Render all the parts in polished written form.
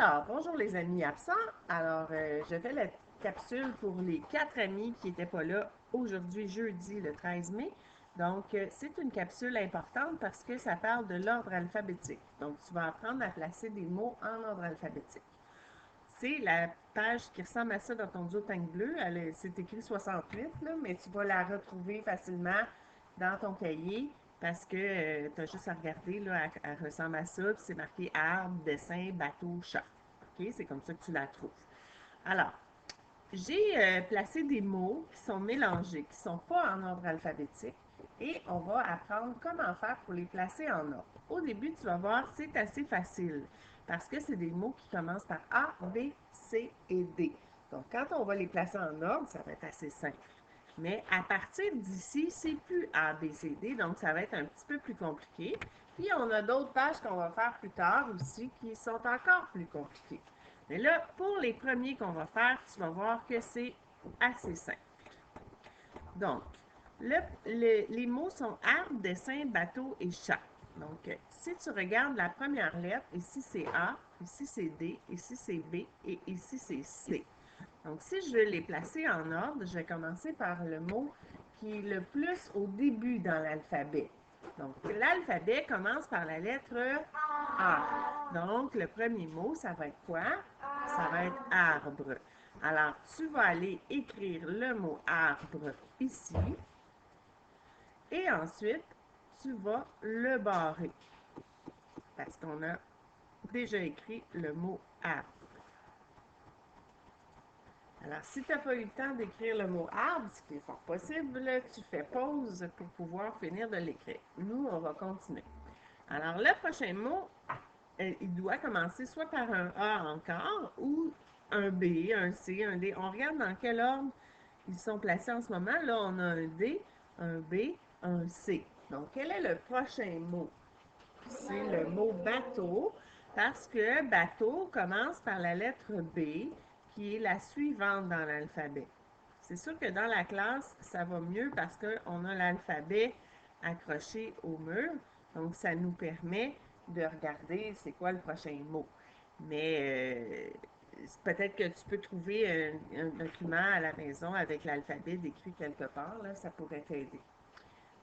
Alors, bonjour les amis absents. Alors, je fais la capsule pour les 4 amis qui n'étaient pas là aujourd'hui, jeudi, le 13 mai. Donc, c'est une capsule importante parce que ça parle de l'ordre alphabétique. Donc, tu vas apprendre à placer des mots en ordre alphabétique. C'est la page qui ressemble à ça dans ton Duotang bleu. C'est écrit 68, là, mais tu vas la retrouver facilement dans ton cahier parce que tu as juste à regarder, là, elle ressemble à ça, puis c'est marqué arbre, dessin, bateau, chat. OK? C'est comme ça que tu la trouves. Alors, j'ai placé des mots qui sont mélangés, qui ne sont pas en ordre alphabétique, et on va apprendre comment faire pour les placer en ordre. Au début, tu vas voir, c'est assez facile, parce que c'est des mots qui commencent par A, B, C et D. Donc, quand on va les placer en ordre, ça va être assez simple. Mais à partir d'ici, c'est plus A, B, C, D, donc ça va être un petit peu plus compliqué. Puis, on a d'autres pages qu'on va faire plus tard aussi qui sont encore plus compliquées. Mais là, pour les premiers qu'on va faire, tu vas voir que c'est assez simple. Donc, les mots sont arbre, dessin, bateau et chat. Donc, si tu regardes la première lettre, ici c'est A, ici c'est D, ici c'est B et ici c'est C. Donc, si je veux les placer en ordre, je vais commencer par le mot qui est le plus au début dans l'alphabet. Donc, l'alphabet commence par la lettre A. Donc, le premier mot, ça va être quoi? Ça va être arbre. Alors, tu vas aller écrire le mot arbre ici. Et ensuite, tu vas le barrer. Parce qu'on a déjà écrit le mot arbre. Alors, si tu n'as pas eu le temps d'écrire le mot arbre, ce qui est fort possible, tu fais pause pour pouvoir finir de l'écrire. Nous, on va continuer. Alors, le prochain mot, il doit commencer soit par un A encore ou un B, un C, un D. On regarde dans quel ordre ils sont placés en ce moment. Là, on a un D, un B, un C. Donc, quel est le prochain mot? C'est le mot bateau parce que bateau commence par la lettre B qui est la suivante dans l'alphabet. C'est sûr que dans la classe, ça va mieux parce qu'on a l'alphabet accroché au mur. Donc, ça nous permet de regarder c'est quoi le prochain mot. Mais peut-être que tu peux trouver un document à la maison avec l'alphabet décrit quelque part. Là, ça pourrait t'aider.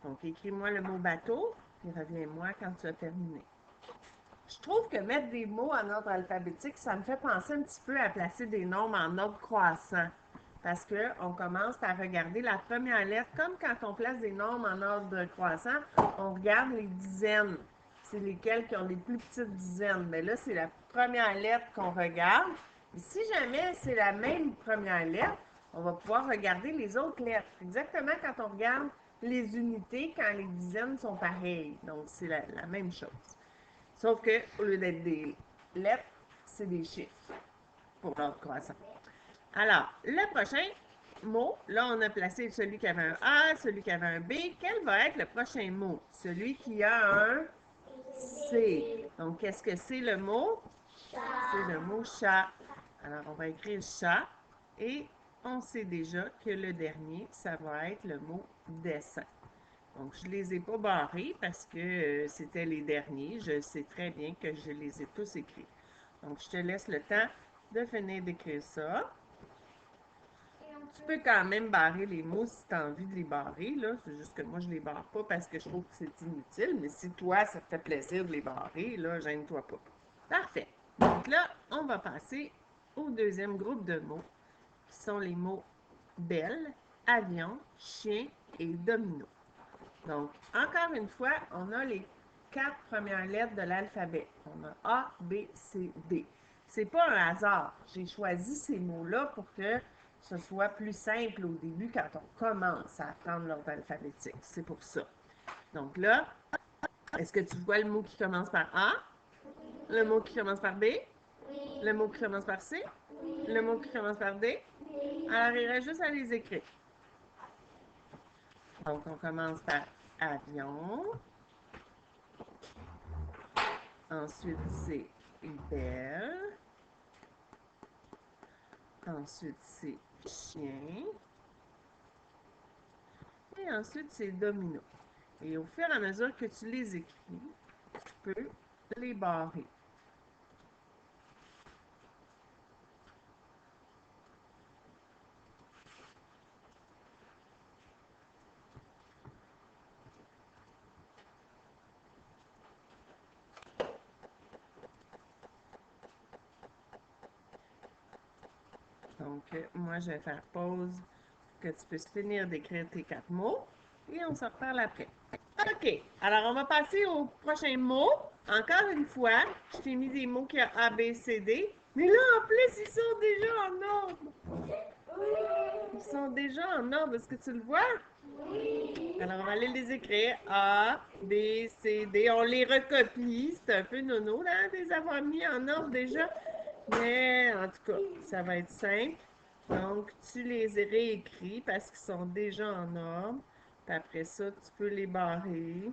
Donc, écris-moi le mot bateau, puis reviens-moi quand tu as terminé. Je trouve que mettre des mots en ordre alphabétique, ça me fait penser un petit peu à placer des nombres en ordre croissant. Parce qu'on commence à regarder la première lettre, comme quand on place des nombres en ordre croissant, on regarde les dizaines. C'est lesquelles qui ont les plus petites dizaines. Mais là, c'est la première lettre qu'on regarde. Et si jamais c'est la même première lettre, on va pouvoir regarder les autres lettres. Exactement quand on regarde les unités, quand les dizaines sont pareilles. Donc, c'est la même chose. Sauf que, au lieu d'être des lettres, c'est des chiffres pour l'ordre croissant. Alors, le prochain mot, là, on a placé celui qui avait un A, celui qui avait un B. Quel va être le prochain mot? Celui qui a un C. Donc, qu'est-ce que c'est le mot? C'est le mot chat. Alors, on va écrire chat et on sait déjà que le dernier, ça va être le mot dessin. Donc, je ne les ai pas barrés parce que c'était les derniers. Je sais très bien que je les ai tous écrits. Donc, je te laisse le temps de finir d'écrire ça. Tu peux quand même barrer les mots si tu as envie de les barrer. C'est juste que moi, je ne les barre pas parce que je trouve que c'est inutile. Mais si toi, ça te fait plaisir de les barrer, là, gêne-toi pas. Parfait. Donc là, on va passer au deuxième groupe de mots, qui sont les mots belle, avion, chien et domino. Donc, encore une fois, on a les 4 premières lettres de l'alphabet. On a A, B, C, D. C'est pas un hasard. J'ai choisi ces mots-là pour que ce soit plus simple au début quand on commence à apprendre l'ordre alphabétique. C'est pour ça. Donc là, est-ce que tu vois le mot qui commence par A, le mot qui commence par B, le mot qui commence par C, le mot qui commence par D? Alors, il reste juste à les écrire. Donc, on commence par avion. Ensuite, c'est belle. Ensuite, c'est chien. Et ensuite, c'est domino. Et au fur et à mesure que tu les écris, tu peux les barrer. Donc, moi, je vais faire pause pour que tu puisses finir d'écrire tes 4 mots et on se reparle après. OK. Alors, on va passer au prochain mot. Encore une fois, je t'ai mis des mots qui ont A, B, C, D. Mais là, en plus, ils sont déjà en ordre. Ils sont déjà en ordre. Est-ce que tu le vois? Alors, on va aller les écrire. A, B, C, D. On les recopie. C'est un peu nono, là, de les avoir mis en ordre déjà. Mais, en tout cas, ça va être simple. Donc, tu les réécris parce qu'ils sont déjà en ordre. Puis après ça, tu peux les barrer.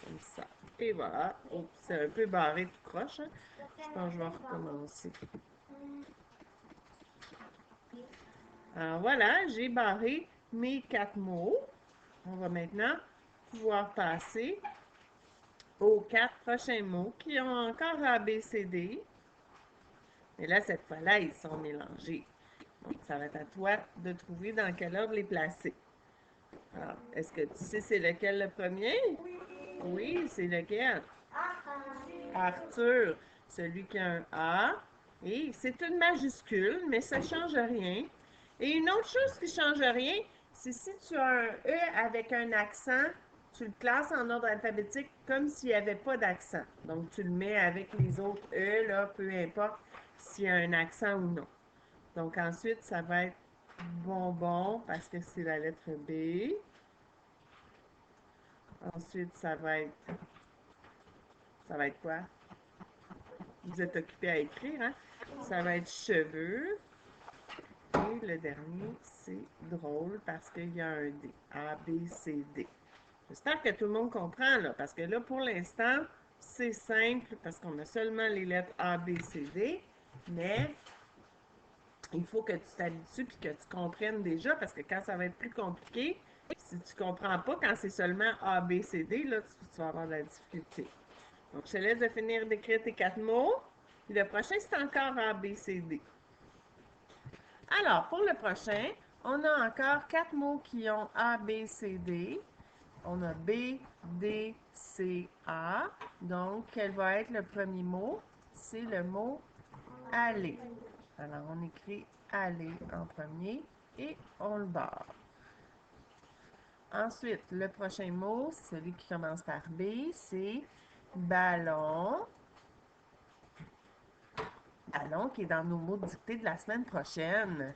Comme ça. Et voilà. Oh, c'est un peu barré tout croche. Hein? Je pense que je vais recommencer. Alors voilà, j'ai barré mes 4 mots. On va maintenant pouvoir passer aux 4 prochains mots qui ont encore A, B, C, D. Mais là, cette fois-là, ils sont mélangés. Donc, ça va être à toi de trouver dans quel ordre les placer. Alors, est-ce que tu sais c'est lequel le premier? Oui, c'est lequel? Arthur, celui qui a un A. Et c'est une majuscule, mais ça ne change rien. Et une autre chose qui ne change rien, c'est si tu as un E avec un accent, tu le classes en ordre alphabétique comme s'il n'y avait pas d'accent. Donc, tu le mets avec les autres E, là, peu importe s'il y a un accent ou non. Donc, ensuite, ça va être bonbon parce que c'est la lettre B. Ensuite, ça va être quoi? Vous êtes occupé à écrire, hein? Ça va être cheveux. Et le dernier, c'est drôle parce qu'il y a un D. A, B, C, D. J'espère que tout le monde comprend, là, parce que là, pour l'instant, c'est simple parce qu'on a seulement les lettres A, B, C, D. Mais il faut que tu t'habitues et que tu comprennes déjà parce que quand ça va être plus compliqué, si tu ne comprends pas quand c'est seulement A, B, C, D, là, tu vas avoir de la difficulté. Donc, je te laisse de finir d'écrire tes 4 mots. Puis le prochain, c'est encore A, B, C, D. Alors, pour le prochain, on a encore 4 mots qui ont A, B, C, D. On a B, D, C, A. Donc, quel va être le premier mot? C'est le mot aller. Alors, on écrit aller en premier et on le barre. Ensuite, le prochain mot, c'est celui qui commence par B, c'est ballon. Ballon qui est dans nos mots dictés de la semaine prochaine,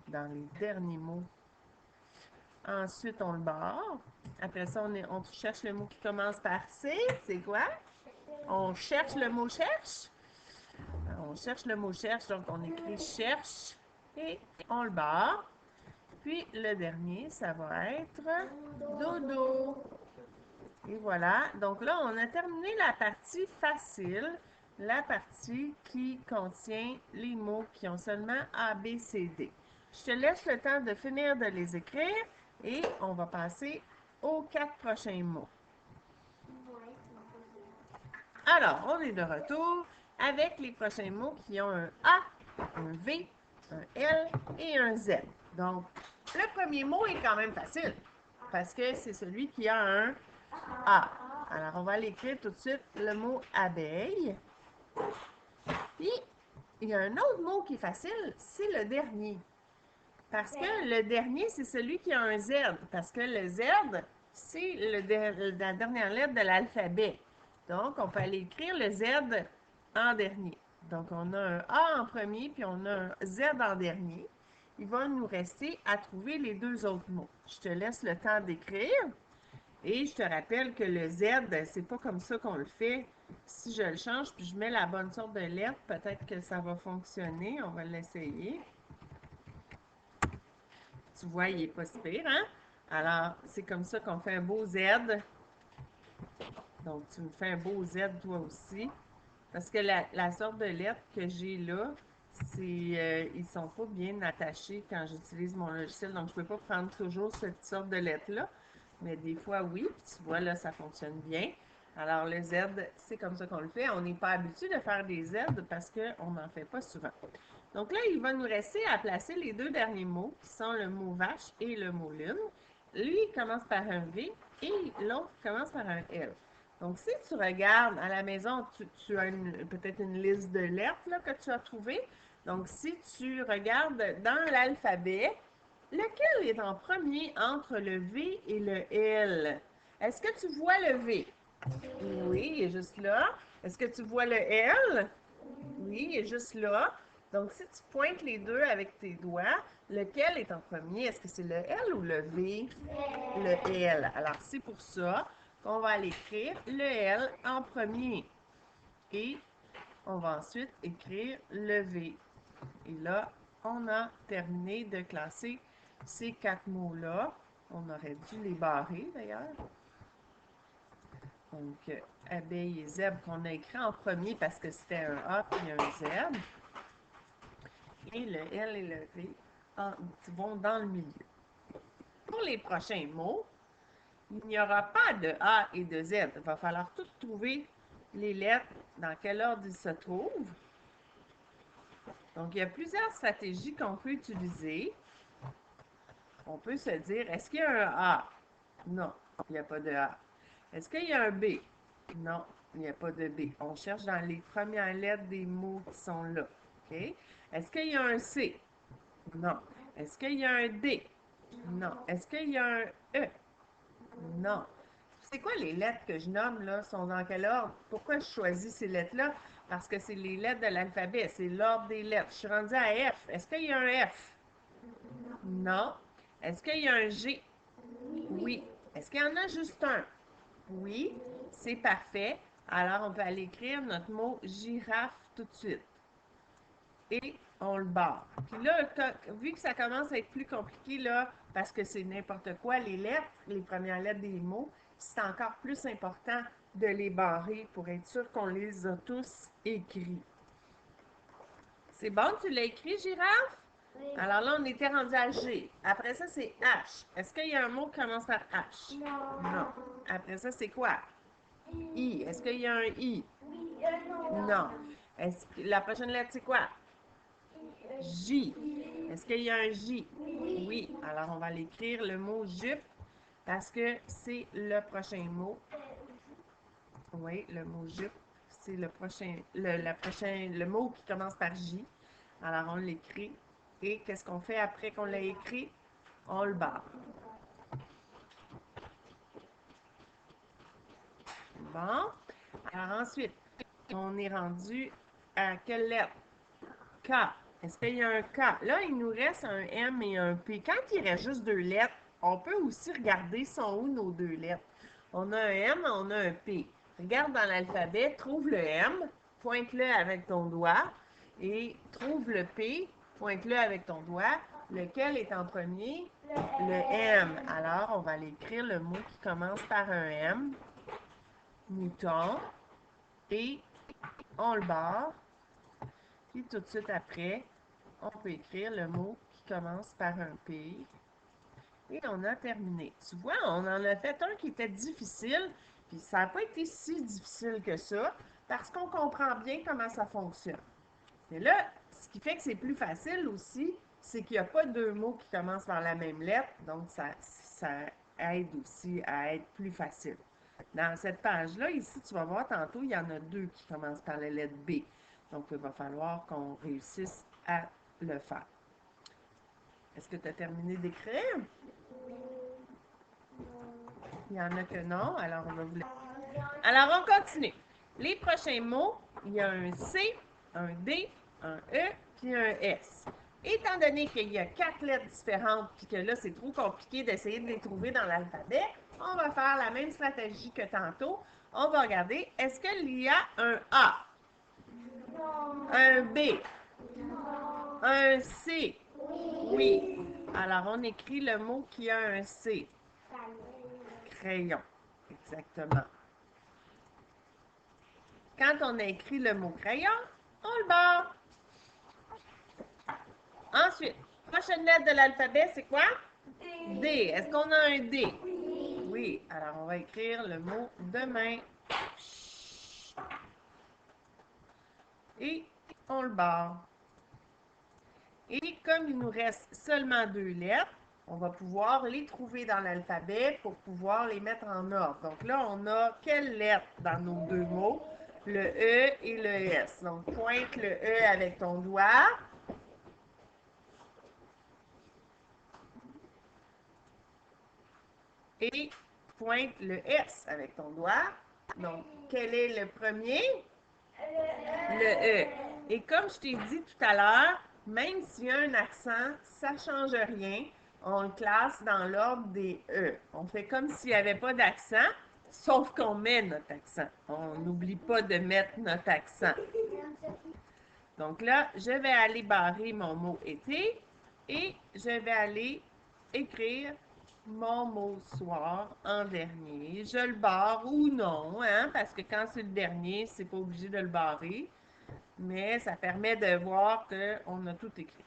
dans les derniers mots. Ensuite, on le barre. Après ça, on cherche le mot qui commence par C. C'est quoi? On cherche le mot cherche. Alors, on cherche le mot cherche, donc on écrit cherche et on le barre. Puis le dernier, ça va être dodo. Et voilà. Donc là, on a terminé la partie facile, la partie qui contient les mots qui ont seulement A, B, C, D. Je te laisse le temps de finir de les écrire et on va passer aux 4 prochains mots. Alors, on est de retour avec les prochains mots qui ont un A, un V, un L et un Z. Donc, le premier mot est quand même facile parce que c'est celui qui a un A. Alors, on va l'écrire tout de suite, le mot abeille. Puis, il y a un autre mot qui est facile, c'est le dernier. Parce que le dernier, c'est celui qui a un Z. Parce que le Z, c'est la dernière lettre de l'alphabet. Donc, on peut aller écrire le Z en dernier. Donc, on a un A en premier, puis on a un Z en dernier. Il va nous rester à trouver les deux autres mots. Je te laisse le temps d'écrire. Et je te rappelle que le Z, c'est pas comme ça qu'on le fait. Si je le change puis je mets la bonne sorte de lettre, peut-être que ça va fonctionner. On va l'essayer. Tu vois, il n'est pas si pire, hein? Alors, c'est comme ça qu'on fait un beau Z. Donc, tu me fais un beau Z toi aussi. Parce que la sorte de lettre que j'ai là, ils sont pas bien attachés quand j'utilise mon logiciel. Donc, je ne peux pas prendre toujours cette sorte de lettre-là. Mais des fois, oui. Puis tu vois, là, ça fonctionne bien. Alors, le Z, c'est comme ça qu'on le fait. On n'est pas habitué de faire des Z parce qu'on n'en fait pas souvent. Donc là, il va nous rester à placer les deux derniers mots, qui sont le mot vache et le mot lune. Lui, il commence par un V et l'autre commence par un L. Donc, si tu regardes à la maison, tu as peut-être une liste de lettres là, que tu as trouvées. Donc, si tu regardes dans l'alphabet, lequel est en premier entre le V et le L? Est-ce que tu vois le V? Oui, il est juste là. Est-ce que tu vois le L? Oui, il est juste là. Donc, si tu pointes les deux avec tes doigts, lequel est en premier? Est-ce que c'est le L ou le V? Le L. Alors, c'est pour ça qu'on va aller écrire le L en premier. Et on va ensuite écrire le V. Et là, on a terminé de classer ces 4 mots-là. On aurait dû les barrer d'ailleurs. Donc, abeille et zèbre qu'on a écrit en premier parce que c'était un A puis un Z. Et le L et le V vont dans le milieu. Pour les prochains mots, il n'y aura pas de A et de Z. Il va falloir tout trouver les lettres dans quel ordre ils se trouvent. Donc, il y a plusieurs stratégies qu'on peut utiliser. On peut se dire, est-ce qu'il y a un A? Non, il n'y a pas de A. Est-ce qu'il y a un B? Non, il n'y a pas de B. On cherche dans les premières lettres des mots qui sont là. OK? Est-ce qu'il y a un C? Non. Est-ce qu'il y a un D? Non. Est-ce qu'il y a un E? Non. C'est quoi les lettres que je nomme là? Sont dans quel ordre? Pourquoi je choisis ces lettres-là? Parce que c'est les lettres de l'alphabet. C'est l'ordre des lettres. Je suis rendue à F. Est-ce qu'il y a un F? Non. Est-ce qu'il y a un G? Oui. Est-ce qu'il y en a juste un? Oui. C'est parfait. Alors, on peut aller écrire notre mot girafe tout de suite. Et on le barre. Puis là, vu que ça commence à être plus compliqué, là, parce que c'est n'importe quoi, les lettres, les premières lettres des mots, c'est encore plus important de les barrer pour être sûr qu'on les a tous écrits. C'est bon, tu l'as écrit, girafe? Oui. Alors là, on était rendu à G. Après ça, c'est H. Est-ce qu'il y a un mot qui commence par H? Non. Non. Après ça, c'est quoi? I. Est-ce qu'il y a un I? Oui. Non. La prochaine lettre, c'est quoi? J. Est-ce qu'il y a un J? Oui. Alors, on va l'écrire le mot jupe parce que c'est le prochain mot. Oui, le mot jupe, c'est le prochain, le mot qui commence par J. Alors, on l'écrit. Et qu'est-ce qu'on fait après qu'on l'a écrit? On le barre. Bon. Alors, ensuite, on est rendu à quelle lettre? K. Est-ce qu'il y a un K? Là, il nous reste un M et un P. Quand il reste juste deux lettres, on peut aussi regarder sont où nos deux lettres. On a un M, on a un P. Regarde dans l'alphabet, trouve le M, pointe-le avec ton doigt et trouve le P, pointe-le avec ton doigt. Lequel est en premier? Le M. Alors, on va aller écrire le mot qui commence par un M. Mouton. Et on le barre. Puis tout de suite après, on peut écrire le mot qui commence par un P. Et on a terminé. Tu vois, on en a fait un qui était difficile, puis ça n'a pas été si difficile que ça, parce qu'on comprend bien comment ça fonctionne. Mais là, ce qui fait que c'est plus facile aussi, c'est qu'il n'y a pas deux mots qui commencent par la même lettre, donc ça aide aussi à être plus facile. Dans cette page-là, ici, tu vas voir tantôt, il y en a deux qui commencent par la lettre B. Donc, il va falloir qu'on réussisse à le faire. Est-ce que tu as terminé d'écrire? Il y en a que non, alors on va vous... Alors, on continue. Les prochains mots, il y a un C, un D, un E, puis un S. Étant donné qu'il y a 4 lettres différentes, puis que là, c'est trop compliqué d'essayer de les trouver dans l'alphabet, on va faire la même stratégie que tantôt. On va regarder, est-ce qu'il y a un A? Non. Un B? Non. Un C? Oui. Alors, on écrit le mot qui a un C. Crayon. Exactement. Quand on a écrit le mot crayon, on le barre. Ensuite, prochaine lettre de l'alphabet, c'est quoi? D. D. Est-ce qu'on a un D? Oui. Oui. Alors, on va écrire le mot demain. Et on le barre. Et comme il nous reste seulement deux lettres, On va pouvoir les trouver dans l'alphabet pour pouvoir les mettre en ordre. Donc là, on a quelle lettre dans nos deux mots? Le E et le S. Donc, pointe le E avec ton doigt. Et pointe le S avec ton doigt. Donc, quel est le premier? Le E. Et comme je t'ai dit tout à l'heure, même s'il y a un accent, ça ne change rien. On le classe dans l'ordre des E. On fait comme s'il n'y avait pas d'accent, sauf qu'on met notre accent. On n'oublie pas de mettre notre accent. Donc là, je vais aller barrer mon mot été et je vais aller écrire mon mot soir en dernier. Je le barre ou non, hein, parce que quand c'est le dernier, c'est pas obligé de le barrer, mais ça permet de voir qu'on a tout écrit.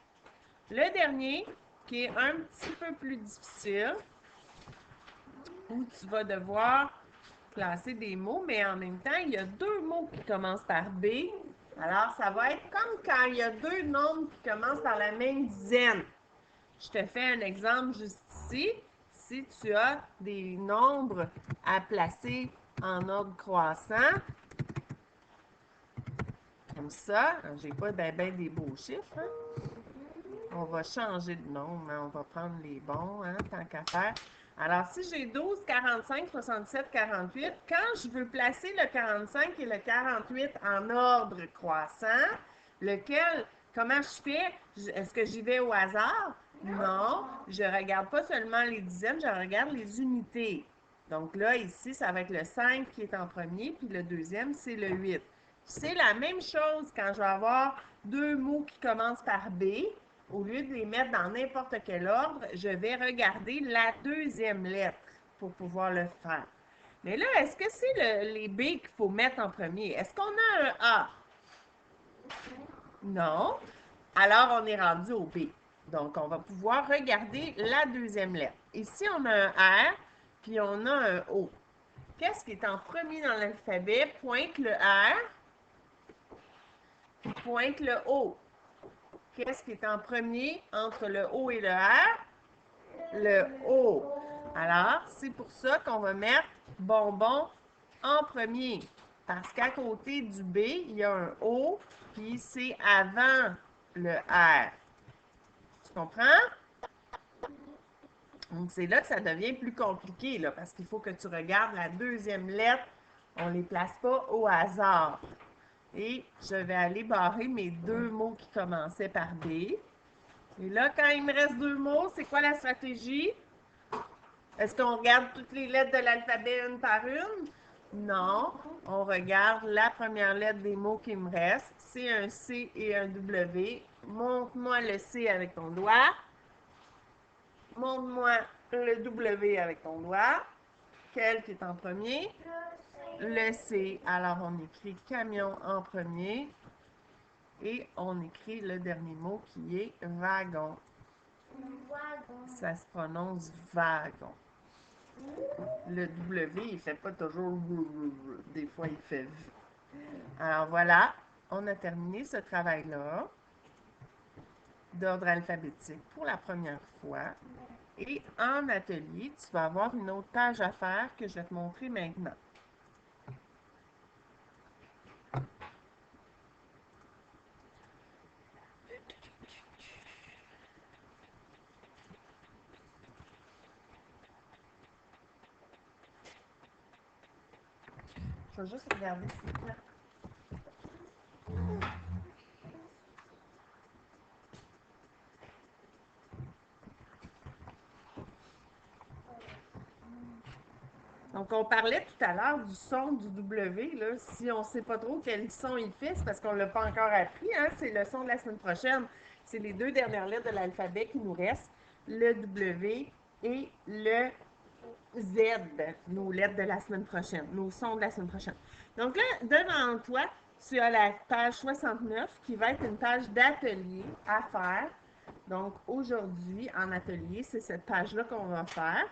Le dernier, qui est un petit peu plus difficile, où tu vas devoir placer des mots, mais en même temps, il y a deux mots qui commencent par B. Alors, ça va être comme quand il y a deux nombres qui commencent par la même dizaine. Je te fais un exemple juste ici. Si tu as des nombres à placer en ordre croissant, comme ça, j'ai pas ben des beaux chiffres, hein? On va changer de nombre, hein? On va prendre les bons, hein, tant qu'à faire. Alors, si j'ai 12, 45, 67, 48, quand je veux placer le 45 et le 48 en ordre croissant, comment je fais? Est-ce que j'y vais au hasard? Non, je ne regarde pas seulement les dizaines, je regarde les unités. Donc là, ici, ça va être le 5 qui est en premier, puis le deuxième, c'est le 8. C'est la même chose quand je vais avoir deux mots qui commencent par B. Au lieu de les mettre dans n'importe quel ordre, je vais regarder la deuxième lettre pour pouvoir le faire. Mais là, est-ce que c'est les B qu'il faut mettre en premier? Est-ce qu'on a un A? Non. Alors, on est rendu au B. Donc, on va pouvoir regarder la deuxième lettre. Ici, on a un R, puis on a un O. Qu'est-ce qui est en premier dans l'alphabet? Pointe le R, puis pointe le O. Qu'est-ce qui est en premier entre le O et le R? Le O. Alors, c'est pour ça qu'on va mettre bonbon en premier. Parce qu'à côté du B, il y a un O, puis c'est avant le R. Tu comprends? Donc, c'est là que ça devient plus compliqué, là, parce qu'il faut que tu regardes la deuxième lettre. On ne les place pas au hasard. Et je vais aller barrer mes deux mots qui commençaient par B. Et là, quand il me reste deux mots, c'est quoi la stratégie? Est-ce qu'on regarde toutes les lettres de l'alphabet une par une? Non. On regarde la première lettre des mots qui me restent. C'est un C et un W. Montre-moi le C avec ton doigt. Montre-moi le W avec ton doigt. Quel qui est en premier? Le C. Alors, on écrit camion en premier. Et on écrit le dernier mot qui est wagon. Ça se prononce wagon. Le W, il ne fait pas toujours des fois il fait V. Alors voilà, on a terminé ce travail-là d'ordre alphabétique pour la première fois. Et en atelier, tu vas avoir une autre tâche à faire que je vais te montrer maintenant. Je vais juste regarder si c'est clair. Donc, on parlait tout à l'heure du son du W. Là. Si on ne sait pas trop quel son il fait, c'est parce qu'on ne l'a pas encore appris. Hein? C'est le son de la semaine prochaine. C'est les deux dernières lettres de l'alphabet qui nous restent. Le W et le Z, nos lettres de la semaine prochaine, nos sons de la semaine prochaine. Donc là, devant toi, tu as la page 69 qui va être une page d'atelier à faire. Donc aujourd'hui, en atelier, c'est cette page-là qu'on va faire.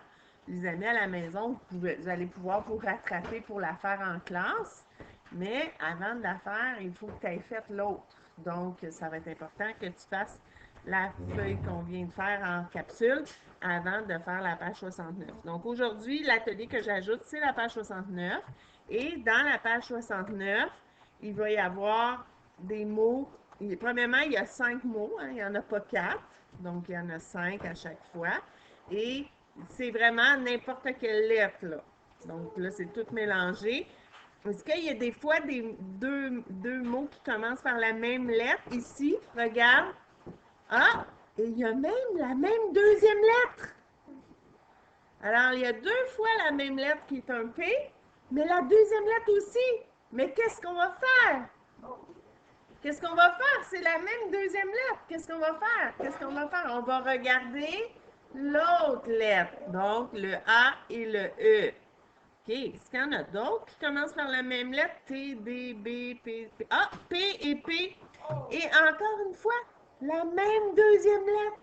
Les amis à la maison, vous allez pouvoir vous rattraper pour la faire en classe. Mais avant de la faire, il faut que tu aies fait l'autre. Donc, ça va être important que tu fasses la feuille qu'on vient de faire en capsule avant de faire la page 69. Donc aujourd'hui, l'atelier que j'ajoute, c'est la page 69. Et dans la page 69, il va y avoir des mots. Premièrement, il y a 5 mots, hein, il n'y en a pas 4. Donc, il y en a 5 à chaque fois. Et c'est vraiment n'importe quelle lettre, là. Donc là, c'est tout mélangé. Est-ce qu'il y a des fois deux mots qui commencent par la même lettre? Ici, regarde. Ah, et il y a même la même deuxième lettre. Alors, il y a 2 fois la même lettre qui est un P, mais la deuxième lettre aussi. Mais qu'est-ce qu'on va faire? Qu'est-ce qu'on va faire? C'est la même deuxième lettre. Qu'est-ce qu'on va faire? Qu'est-ce qu'on va faire? On va regarder l'autre lettre. Donc, le A et le E. OK. Est-ce qu'il y en a d'autres qui commencent par la même lettre? T, D, B, P, P. Ah, P et P. Et encore une fois, la même deuxième lettre.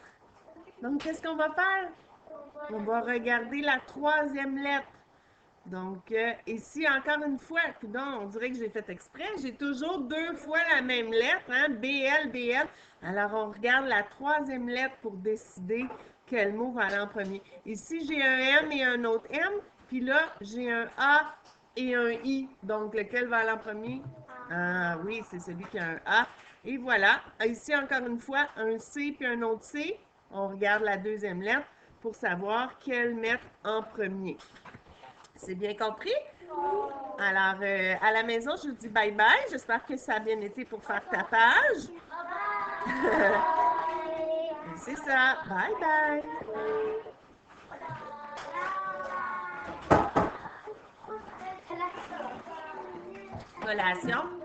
Donc, qu'est-ce qu'on va faire? On va regarder la troisième lettre. Donc, ici, encore une fois, on dirait que j'ai fait exprès. J'ai toujours 2 fois la même lettre, hein? BL, BL. Alors, on regarde la troisième lettre pour décider quel mot va aller en premier. Ici, j'ai un M et un autre M. Puis là, j'ai un A et un I. Donc, lequel va aller en premier? Ah oui, c'est celui qui a un A. Et voilà. Ici, encore une fois, un C puis un autre C. On regarde la deuxième lettre pour savoir quelle mettre en premier. C'est bien compris? Alors, à la maison, je vous dis bye-bye. J'espère que ça a bien été pour faire ta page. C'est ça. Bye-bye. Collation.